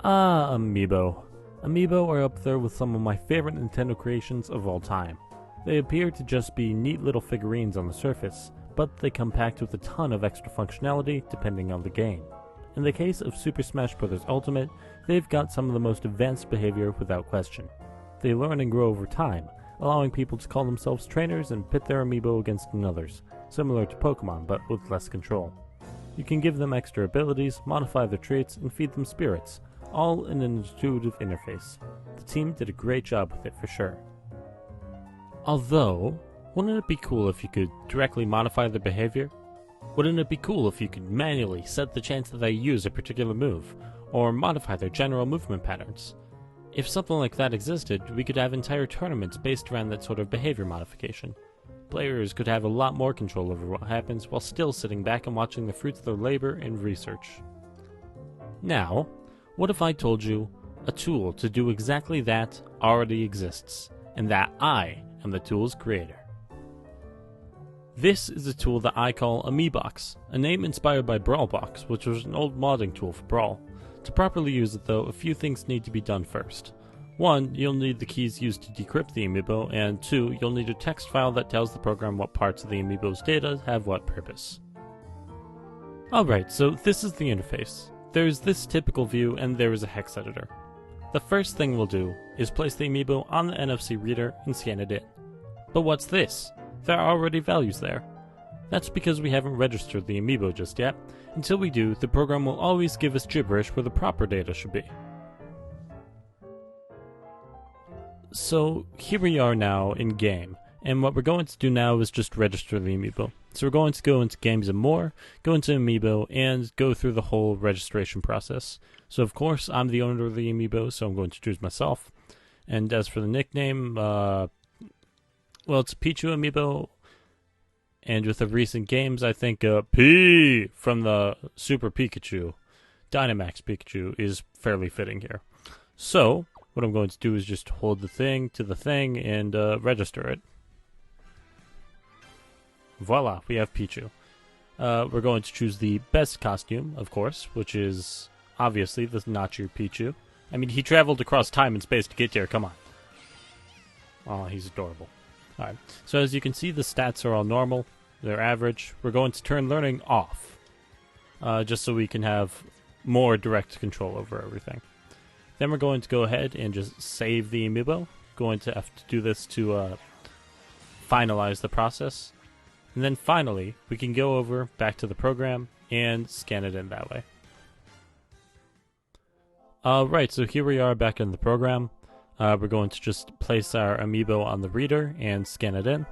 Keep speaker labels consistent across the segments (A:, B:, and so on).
A: Ah, Amiibo. Amiibo are up there with some of my favorite Nintendo creations of all time. They appear to just be neat little figurines on the surface, but they come packed with a ton of extra functionality depending on the game. In the case of Super Smash Bros. Ultimate, they've got some of the most advanced behavior without question. They learn and grow over time, allowing people to call themselves trainers and pit their Amiibo against another's, similar to Pokemon but with less control. You can give them extra abilities, modify their traits, and feed them spirits, all in an intuitive interface. The team did a great job with it for sure. Although, wouldn't it be cool if you could directly modify their behavior? Wouldn't it be cool if you could manually set the chance that they use a particular move, or modify their general movement patterns? If something like that existed, we could have entire tournaments based around that sort of behavior modification. Players could have a lot more control over what happens while still sitting back and watching the fruits of their labor and research. Now, what if I told you a tool to do exactly that already exists, and that I am the tool's creator? This is a tool that I call amiibox, a name inspired by Brawlbox, which was an old modding tool for Brawl. To properly use it though, a few things need to be done first. 1, you'll need the keys used to decrypt the amiibo, and 2, you'll need a text file that tells the program what parts of the amiibo's data have what purpose. Alright, so this is the interface. There's this typical view and there is a hex editor. The first thing we'll do is place the amiibo on the NFC reader and scan it in. But what's this? There are already values there. That's because we haven't registered the amiibo just yet. Until we do, the program will always give us gibberish where the proper data should be. So here we are now in game, and what we're going to do now is just register the amiibo. So we're going to go into Games and More, go into Amiibo, and go through the whole registration process. So of course, I'm the owner of the amiibo, so I'm going to choose myself. And as for the nickname, well, it's Pichu amiibo, and with the recent games, I think P from the Super Pikachu, Dynamax Pikachu, is fairly fitting here. So what I'm going to do is just hold the thing to the thing and register it. Voila, we have Pichu. We're going to choose the best costume, of course, which is obviously the Nacho Pichu. I mean, he traveled across time and space to get here, come on. Oh, he's adorable. Alright, so as you can see, the stats are all normal. They're average. We're going to turn learning off, just so we can have more direct control over everything. Then we're going to go ahead and just save the amiibo. Going to have to do this to finalize the process. And then finally, we can go over back to the program and scan it in that way. Right, so here we are back in the program. We're going to just place our amiibo on the reader and scan it in.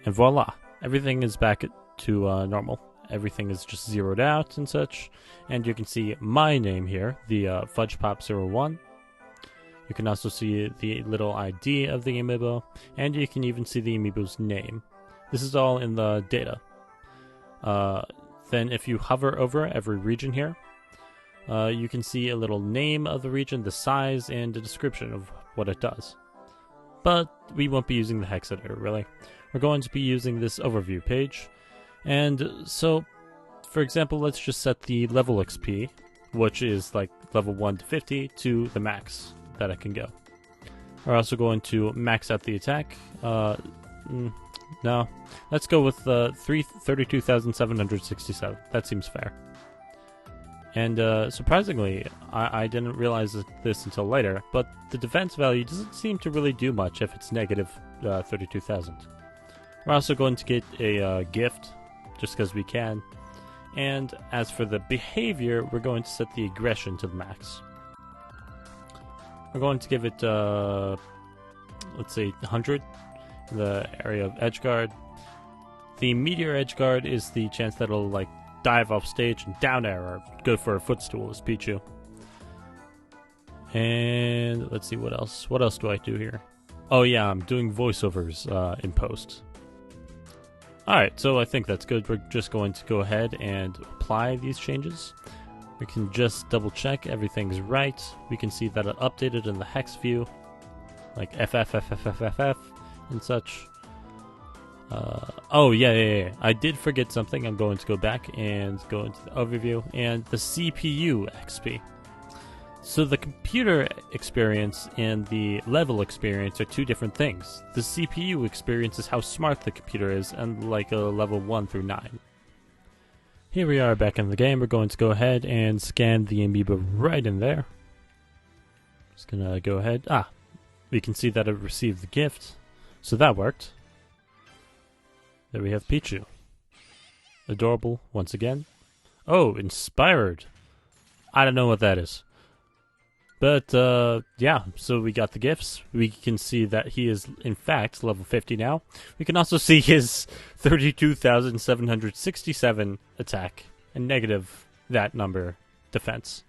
A: And voila, everything is back to normal. Everything is just zeroed out and such. And you can see my name here, the FudgePop01. You can also see the little ID of the amiibo, and you can even see the amiibo's name. This is all in the data. Then if you hover over every region here, you can see a little name of the region, the size, and a description of what it does. But we won't be using the hex editor, really. We're going to be using this overview page. And so, for example, let's just set the level XP, which is like level 1 to 50, to the max that it can go. We're also going to max out the attack. No, let's go with 32,767. That seems fair. And surprisingly, I didn't realize this until later, but the defense value doesn't seem to really do much if it's negative 32,000. We're also going to get a gift, just because we can. And as for the behavior, we're going to set the aggression to the max. We're going to give it, let's say, 100, the area of edgeguard. The meteor edgeguard is the chance that it'll, like, dive off stage and down air or go for a footstool as Pichu. And let's see what else. What else do I do here? Oh yeah, I'm doing voiceovers in post. Alright, so I think that's good. We're just going to go ahead and apply these changes. We can just double check everything's right. We can see that it updated in the hex view, like FFFFFFF and such. Oh yeah. I did forget something. I'm going to go back and go into the overview and the CPU XP. So the computer experience and the level experience are two different things. The CPU experience is how smart the computer is, and like a level 1 through 9. Here we are back in the game. We're going to go ahead and scan the amiibo right in there. Just gonna go ahead. We can see that it received the gift. So that worked. There we have Pichu. Adorable once again. Oh, inspired. I don't know what that is. But, yeah, so we got the gifts. We can see that he is, in fact, level 50 now. We can also see his 32,767 attack and negative that number defense.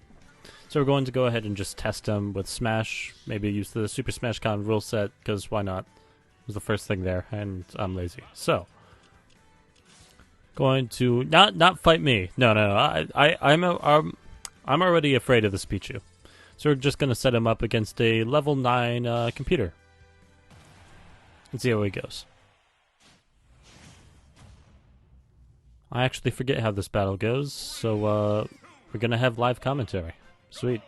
A: So we're going to go ahead and just test him with Smash. Maybe use the Super Smash Con rule set, because why not? It was the first thing there, and I'm lazy. So, going to not fight me. No. I'm already afraid of this Pichu. So we're just going to set him up against a level 9 computer. And see how he goes. I actually forget how this battle goes, so we're going to have live commentary. Sweet.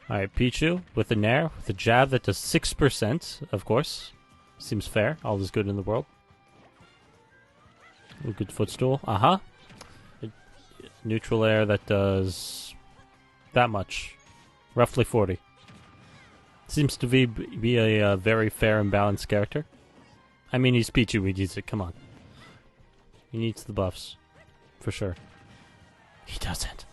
A: Alright, Pichu with a Nair, with a jab that does 6%, of course. Seems fair, all is good in the world. Ooh, good footstool, Neutral air that does that much. Roughly 40. Seems to be a very fair and balanced character. I mean, he's Pichu, he needs it, come on. He needs the buffs. For sure. He doesn't.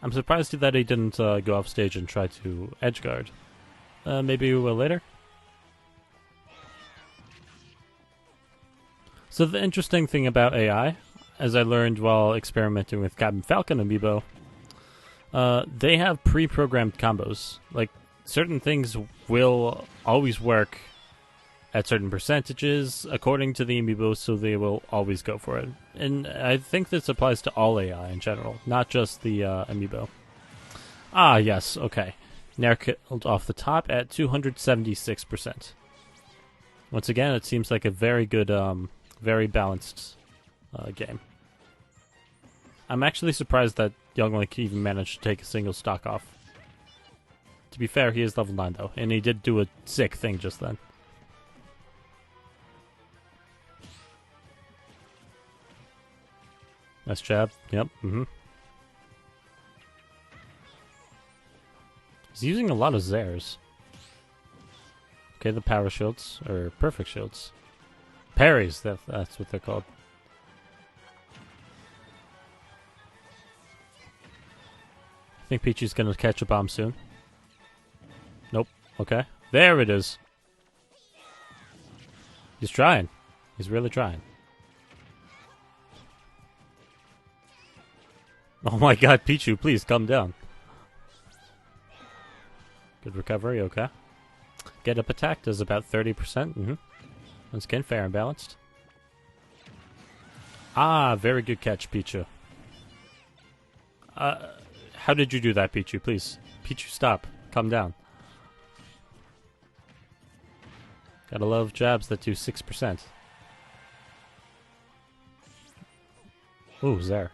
A: I'm surprised that he didn't go off stage and try to edgeguard. Maybe we will later. So the interesting thing about AI, as I learned while experimenting with Captain Falcon amiibo, they have pre-programmed combos. Like, certain things will always work at certain percentages according to the amiibo, so they will always go for it. And I think this applies to all AI in general, not just the amiibo. Yes, okay. Nair killed off the top at 276%. Once again, it seems like a very good, very balanced game. I'm actually surprised that Young Link even managed to take a single stock off. To be fair, he is level 9 though, and he did do a sick thing just then. Nice jab. Yep. He's using a lot of Zairs. Okay, the power shields, or perfect shields. Parries, that's what they're called. I think Pichu's gonna catch a bomb soon. Nope. Okay. There it is. He's trying. He's really trying. Oh my god, Pichu, please calm down. Good recovery, okay. Get up attack does about 30%. Once again, fair and balanced. Very good catch, Pichu. How did you do that, Pichu? Please. Pichu, stop. Calm down. Gotta love jabs that do 6%. Ooh, there.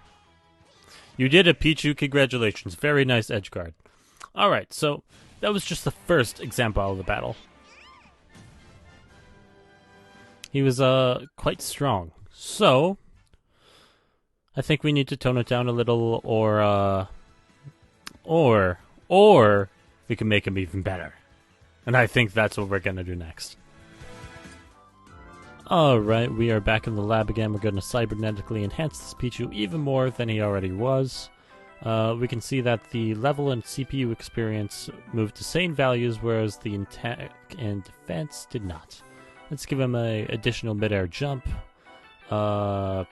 A: You did it, Pichu. Congratulations. Very nice edge guard. Alright, so that was just the first example of the battle. He was quite strong. So I think we need to tone it down a little, or we can make him even better. And I think that's what we're gonna do next. Alright, we are back in the lab again. We're going to cybernetically enhance this Pichu even more than he already was. We can see that the level and CPU experience moved to same values, whereas the attack and defense did not. Let's give him an additional mid-air jump. What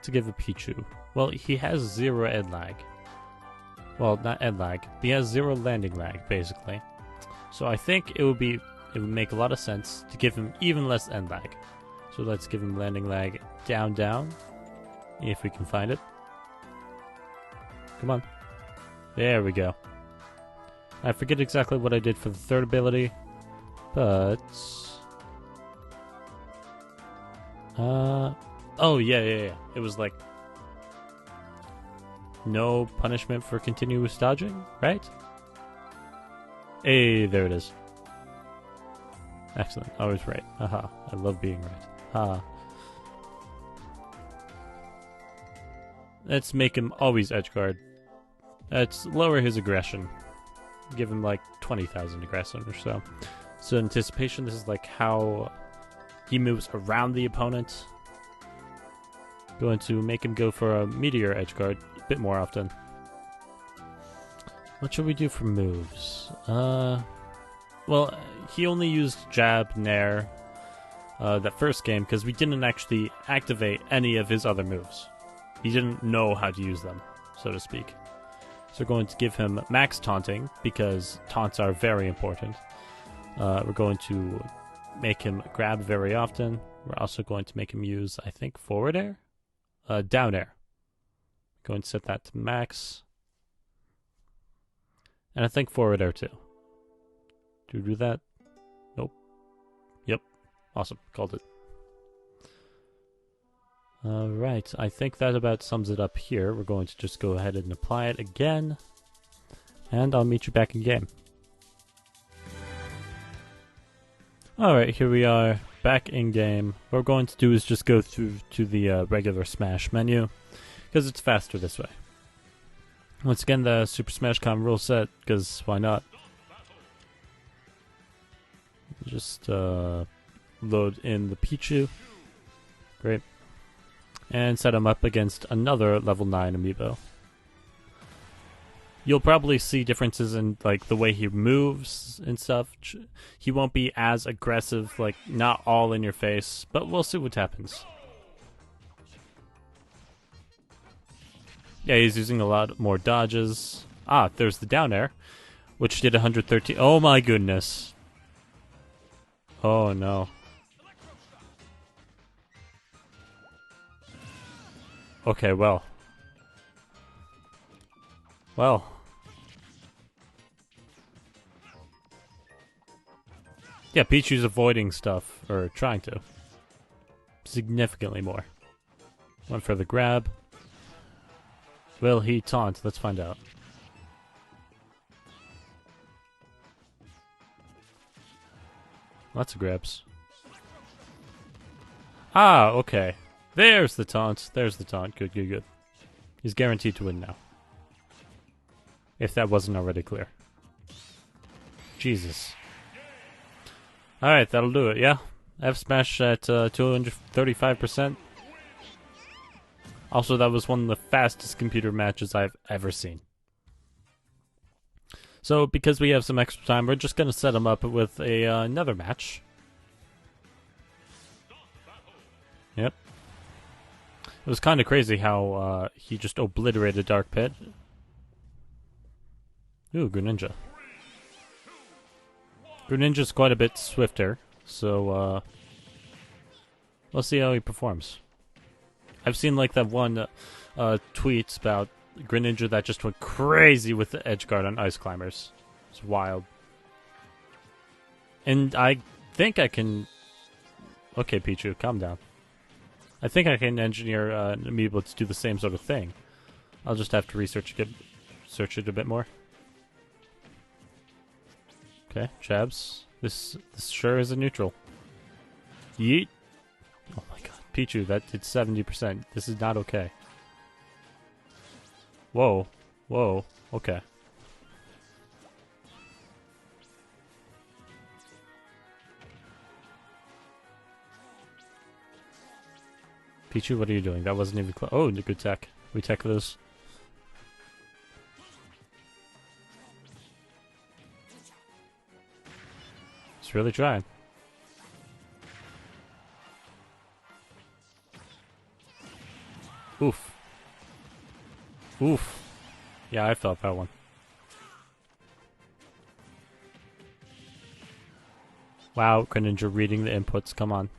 A: to give a Pichu? Well, he has 0 ed lag. Well, not ed lag. He has 0 landing lag, basically. So I think it would make a lot of sense to give him even less end lag. So let's give him landing lag down, if we can find it. Come on. There we go. I forget exactly what I did for the third ability, but Oh, yeah. It was like no punishment for continuous dodging, right? Hey, there it is. Excellent. I was right. Haha. I love being right. Ha. Let's make him always edge guard. Let's lower his aggression. Give him like 20,000 aggression or so. So anticipation, this is like how he moves around the opponent. Going to make him go for a meteor edge guard a bit more often. What should we do for moves? Well, he only used jab, nair, that first game because we didn't actually activate any of his other moves. He didn't know how to use them, so to speak. So we're going to give him max taunting because taunts are very important. We're going to make him grab very often. We're also going to make him use, I think, forward air? Down air. Going to set that to max. And I think forward air too. Do we do that? Nope. Yep. Awesome. Called it. Alright, I think that about sums it up here. We're going to just go ahead and apply it again. And I'll meet you back in game. Alright, here we are, back in game. What we're going to do is just go through to the regular Smash menu, because it's faster this way. Once again, the Super Smash Com rule set, because why not? Just load in the Pichu. Great. And set him up against another level 9 amiibo. You'll probably see differences in like the way he moves and stuff. He won't be as aggressive, like not all in your face, but we'll see what happens. Yeah, he's using a lot more dodges. Ah, there's the down air, which did 113. Oh my goodness. Oh no. Okay, well. Yeah, Pichu's avoiding stuff, or trying to. Significantly more. Went for the grab. Will he taunt? Let's find out. Lots of grabs. Ah, okay. There's the taunt. There's the taunt. Good, good, good. He's guaranteed to win now. If that wasn't already clear. Jesus. Alright, that'll do it, yeah? F smash at 235%. Also, that was one of the fastest computer matches I've ever seen. So, because we have some extra time, we're just going to set him up with another match. Yep. It was kind of crazy how he just obliterated Dark Pit. Ooh, Greninja. Greninja's quite a bit swifter, so we'll see how he performs. I've seen like that one tweet about Greninja that just went crazy with the edge guard on Ice Climbers. It's wild. And I think I can... Okay, Pichu, calm down. I think I can engineer an amiibo to do the same sort of thing. I'll just have to search it a bit more. Okay, jabs. This sure is a neutral. Yeet. Oh my god, Pichu, that did 70%. This is not okay. Whoa. Whoa. Okay. Pichu, what are you doing? That wasn't even close. Oh, good tech. We tech those. It's really trying. Oof. Oof. Yeah, I felt that one. Wow, Greninja reading the inputs. Come on.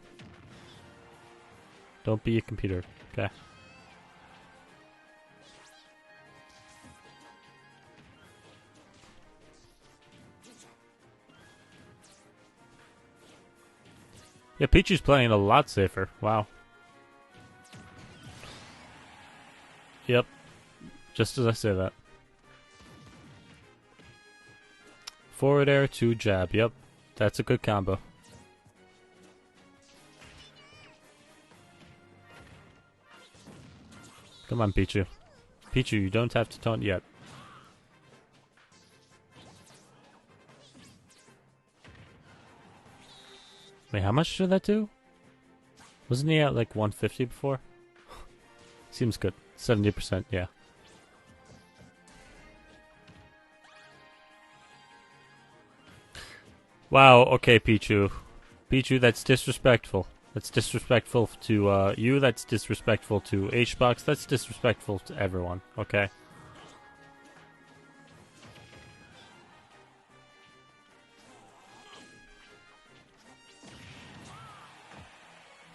A: Don't be a computer. Okay. Yeah, Pichu's playing a lot safer. Wow. Yep. Just as I say that. Forward air to jab. Yep. That's a good combo. Come on, Pichu. Pichu, you don't have to taunt yet. Wait, how much did that do? Wasn't he at like 150 before? Seems good. 70%, yeah. Wow, okay, Pichu. Pichu, that's disrespectful. That's disrespectful to you, that's disrespectful to HBox, that's disrespectful to everyone, okay?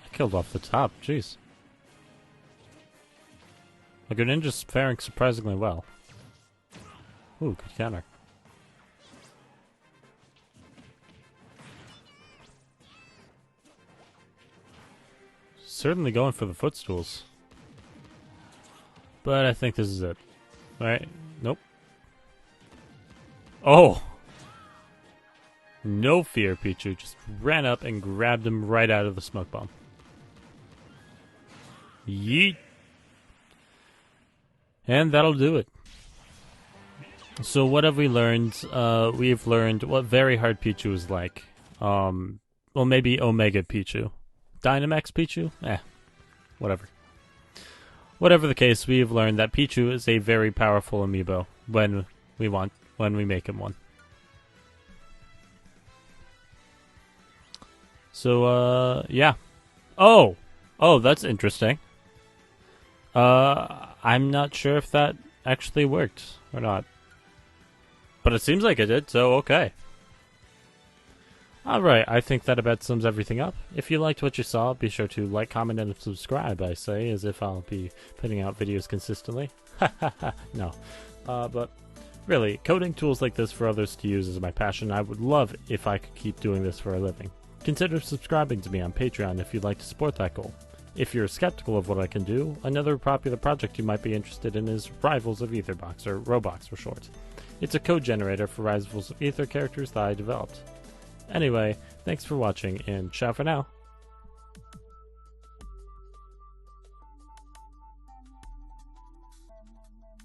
A: I killed off the top, jeez. My Greninja's faring surprisingly well. Ooh, good counter. Certainly going for the footstools. But I think this is it. Alright, nope. Oh! No fear, Pichu. Just ran up and grabbed him right out of the smoke bomb. Yeet! And that'll do it. So what have we learned? We've learned what very hard Pichu is like. Well, maybe Omega Pichu. Dynamax Pichu? Whatever. Whatever the case, we've learned that Pichu is a very powerful amiibo when we make him one. So, yeah. Oh, that's interesting. I'm not sure if that actually worked or not. But it seems like it did, so okay. Alright, I think that about sums everything up. If you liked what you saw, be sure to like, comment, and subscribe, I say, as if I'll be putting out videos consistently. No. But really, coding tools like this for others to use is my passion. I would love if I could keep doing this for a living. Consider subscribing to me on Patreon if you'd like to support that goal. If you're skeptical of what I can do, another popular project you might be interested in is Rivals of Aetherbox, or Roblox for short. It's a code generator for Rivals of Aether characters that I developed. Anyway, thanks for watching, and ciao for now.